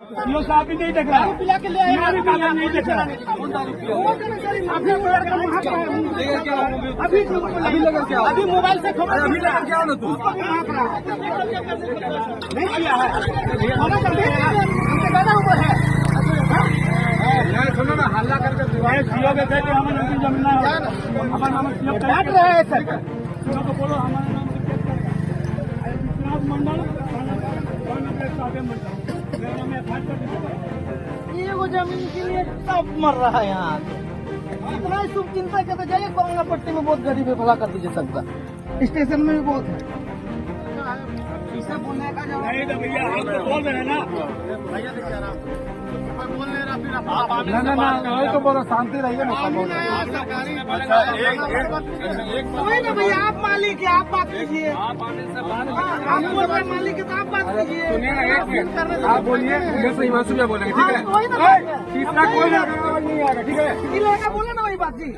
CO साहब भी नहीं देख रहा है, पिला के ले आया भी नहीं देख रहा है। अभी मोबाइल से अभी लेकर क्या हो तू नहीं किया है। सुनो ना, हल्ला करके सीओ के कहते हमें नौकरी जमीन हमारे नाम सीओ काट रहे हैं सर। सीओ को बोलो हमारे नाम से केस करता है विश्वनाथ मंडल ये वो जमीन के लिए सब मर रहा है यहाँ। इतना ही शुभ चिंता करते जाइए, कोंगा पट्टी में बहुत गरीब है, भला कर दीजिए सबका। स्टेशन में भी बहुत है। बोलने का नहीं तो भैया आप तो बोल रहे हैं ना, बोल नहीं रहा फिर ना तो बोलो शांति रहिए ना भैया। आप मालिक है, आप बात कीजिए। आप बोल रहे मालिक है तो आप बात कीजिए। सुनिए आप बोलिए, हिमांशु भैया बोलेंगे ठीक है। तीसरा कोई नहीं आएगा ठीक है। बोले ना वही बात जी।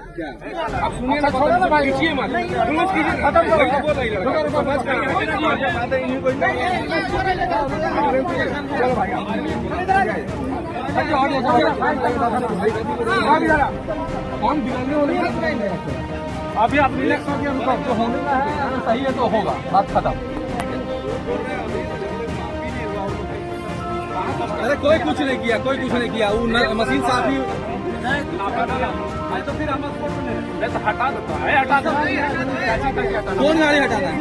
आप सुनिए ना, छोड़ो ना भाई, चलो भाई अभी आप रिलैक्स हो गए, जो होने का है सही है तो होगा, बात खत्म। अरे कोई कुछ नहीं किया, कोई कुछ नहीं किया। वो मशीन साफ ही तो फिर हम तो हटा देता है, हटा दो। कौन गाड़ी हटाना है?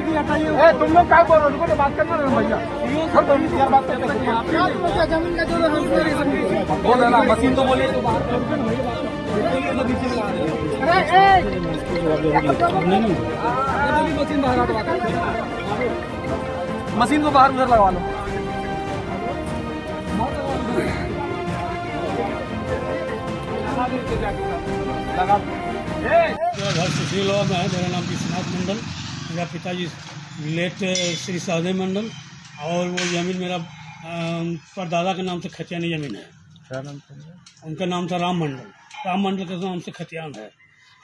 तुम लोग क्या बोल रहे हो? बात करना रहे भैया, बात करते जमीन का जो बोल रहा मशीन तो बोलिए तो मशीन बाहर हटवा, मशीन को बाहर उधर लगवा लो। मेरा घर सुशीलवा में है। मेरा नाम विश्वनाथ मंडल, मेरा पिताजी लेट श्री सहदेव मंडल, और वो जमीन मेरा परदादा के नाम से खतियानी जमीन है। क्या नाम था? उनका नाम था राम मंडल। राम मंडल के नाम से खतियान है।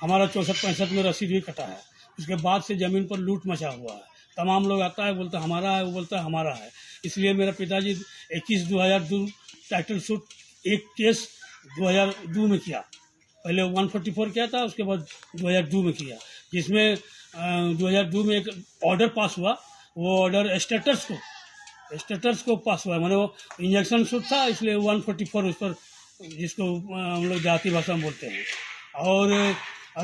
हमारा 64-65 में रसीद भी कटा है। उसके बाद से ज़मीन पर लूट मचा हुआ है। तमाम लोग आता है, बोलता हमारा है, वो बोलता है हमारा है। इसलिए मेरा पिताजी 21/2002 टाइटल सूट एक केस 2002 में किया। पहले 144 किया था, उसके बाद 2002 में किया, जिसमें 2002 में एक ऑर्डर पास हुआ। वो ऑर्डर स्टेटस को पास हुआ, मैंने वो इंजेक्शन सूट था, इसलिए 144 उस पर, जिसको हम लोग जाति भाषा में बोलते हैं। और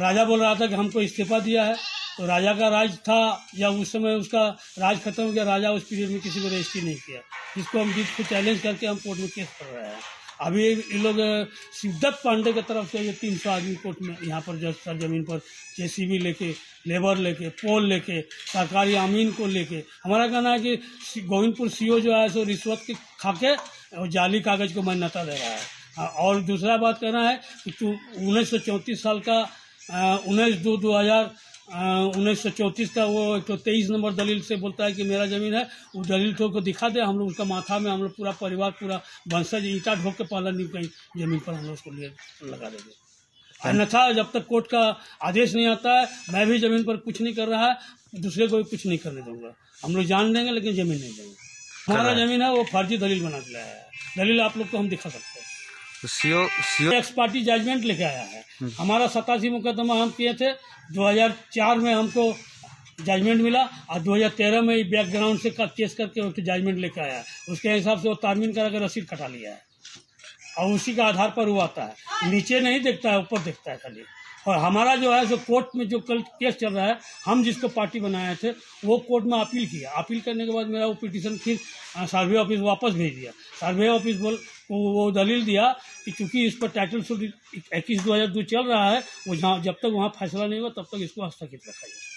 राजा बोल रहा था कि हमको इस्तीफा दिया है, तो राजा का राज था या उस समय उसका राज खत्म हो गया। राजा उस पीरियड में किसी को रजिस्ट्री नहीं किया, जिसको हम जीत को चैलेंज करके हम कोर्ट में केस कर रहे हैं। अभी ये लोग शिवदत्त पांडे की तरफ से ये 300 आदमी कोर्ट में यहाँ पर जज सर जमीन पर जेसीबी लेके, लेबर लेके, पोल लेके, सरकारी अमीन को लेके। हमारा कहना है कि गोविंदपुर सीओ जो है सो रिश्वत के खाके और जाली कागज को मान्यता दे रहा है। और दूसरा बात कहना है कि 1934 साल का 1934 का वो 23 नंबर दलील से बोलता है कि मेरा ज़मीन है। वो दलील ठोक को दिखा दे, हम लोग उसका माथा में, हम लोग पूरा परिवार, पूरा वंशज ईंटा ढोक के पाला नहीं कहीं ज़मीन पर हम लोग उसको लिए लगा देंगे। अन्यथा जब तक कोर्ट का आदेश नहीं आता है, मैं भी ज़मीन पर कुछ नहीं कर रहा है, दूसरे को भी कुछ नहीं करने दूंगा। हम लोग जान देंगे लेकिन ज़मीन नहीं देंगे। हमारा ज़मीन है वो फर्जी दलील बना के लाया है। दलील आप लोग को हम दिखा सकते हैं। सीओ एक्स पार्टी जजमेंट लेके आया है। हमारा 87 मुकदमा हम किए थे। 2004 में हमको जजमेंट मिला, और 2013 में बैकग्राउंड से केस करके उसके जजमेंट लेके आया है। उसके हिसाब से वो तामीन करा के रसीद कटा लिया है, और उसी के आधार पर वो आता है। नीचे नहीं देखता है, ऊपर देखता है खाली। और हमारा जो है जो कोर्ट में जो कल केस चल रहा है, हम जिसको पार्टी बनाए थे वो कोर्ट में अपील किया। अपील करने के बाद मेरा वो पिटीशन फिर सर्वे ऑफिस वापस भेज दिया। सर्वे ऑफिस वो दलील दिया कि चूंकि इस पर टाइटल सूट 21/2002 चल रहा है, वो जहाँ जब तक वहाँ फैसला नहीं हुआ तब तक इसको स्थगित रखा जाए।